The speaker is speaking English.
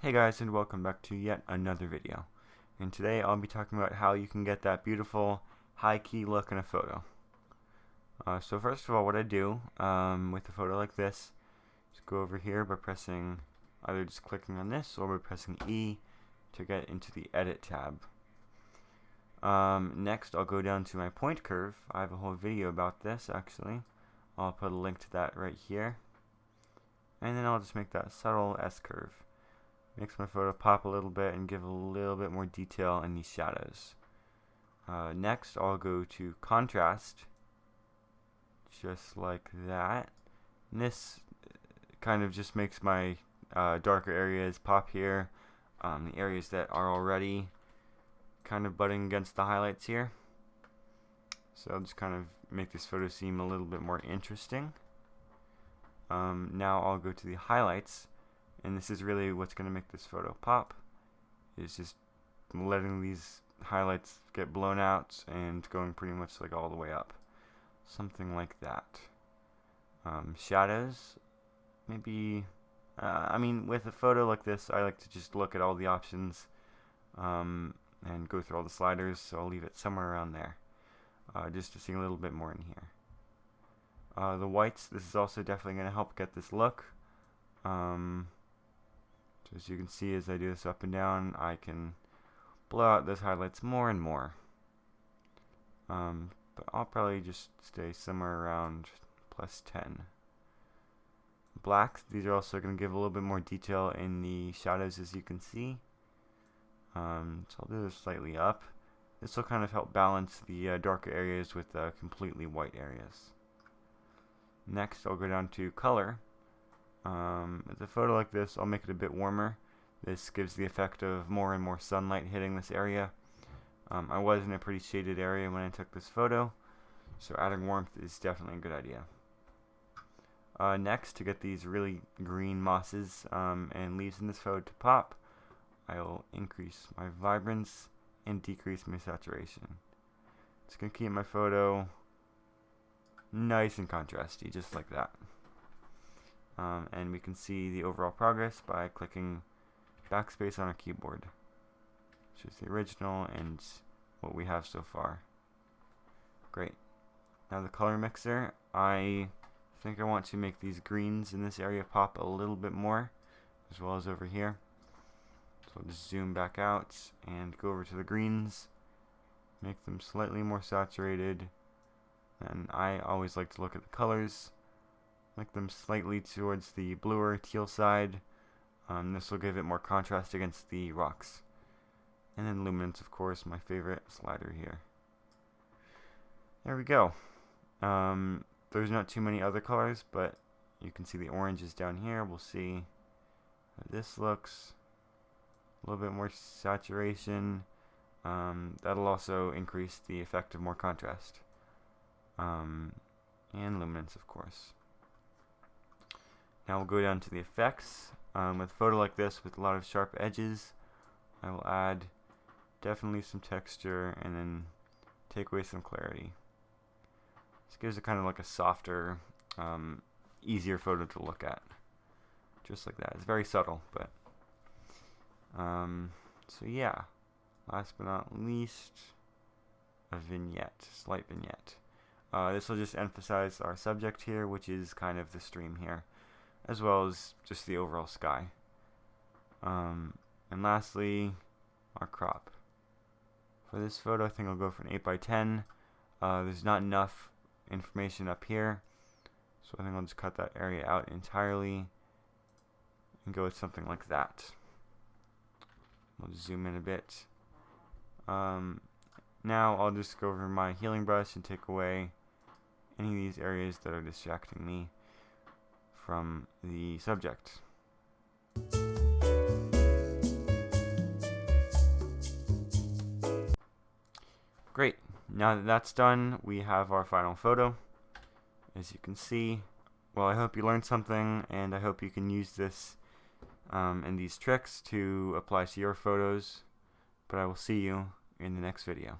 Hey guys, and welcome back to yet another video. And today I'll be talking about how you can get that beautiful high key look in a photo. So first of all, what I do with a photo like this is go over here by pressing, either just clicking on this or by pressing E to get into the edit tab. Next I'll go down to my point curve. I have a whole video about this actually. I'll put a link to that right here. And then I'll just make that subtle S curve. Makes my photo pop a little bit and give a little bit more detail in these shadows. Next, I'll go to contrast, just like that. And this kind of just makes my darker areas pop here. The areas that are already kind of butting against the highlights here. So I'll just kind of make this photo seem a little bit more interesting. Now I'll go to the highlights. And this is really what's going to make this photo pop, is just letting these highlights get blown out and going pretty much like all the way up. Something like that. Shadows, maybe, I mean with a photo like this I like to just look at all the options and go through all the sliders, so I'll leave it somewhere around there, just to see a little bit more in here. The whites, this is also definitely going to help get this look. So as you can see, as I do this up and down, I can blow out those highlights more and more. But I'll probably just stay somewhere around +10. Blacks, these are also going to give a little bit more detail in the shadows, as you can see. So I'll do this slightly up. This will kind of help balance the darker areas with completely white areas. Next, I'll go down to color. With a photo like this, I'll make it a bit warmer. This gives the effect of more and more sunlight hitting this area. I was in a pretty shaded area when I took this photo, so adding warmth is definitely a good idea. Next, to get these really green mosses and leaves in this photo to pop, I'll increase my vibrance and decrease my saturation. It's going to keep my photo nice and contrasty, just like that. And we can see the overall progress by clicking backspace on our keyboard, which is the original and what we have so far. Great. Now the color mixer, I think I want to make these greens in this area pop a little bit more, as well as over here. So I'll just zoom back out and go over to the greens, make them slightly more saturated, and I always like to look at the colors. Make them slightly towards the bluer teal side. This will give it more contrast against the rocks. And then luminance, of course, my favorite slider here. There we go. There's not too many other colors, but you can see the oranges down here. We'll see how this looks. A little bit more saturation. That'll also increase the effect of more contrast. And luminance, of course. Now we'll go down to the effects. With a photo like this with a lot of sharp edges, I will add definitely some texture and then take away some clarity. This gives it kind of like a softer, easier photo to look at. Just like that. It's very subtle, but so yeah. Last but not least, a vignette, slight vignette. This will just emphasize our subject here, which is kind of the stream here, as well as just the overall sky. And lastly, our crop. For this photo, I think I'll go for an 8x10. There's not enough information up here, so I think I'll just cut that area out entirely and go with something like that. I'll just zoom in a bit. Now I'll just go over my healing brush and take away any of these areas that are distracting me from the subject. Great. Now that that's done, we have our final photo. As you can see, well, I hope you learned something, and I hope you can use this and these tricks to apply to your photos. But I will see you in the next video.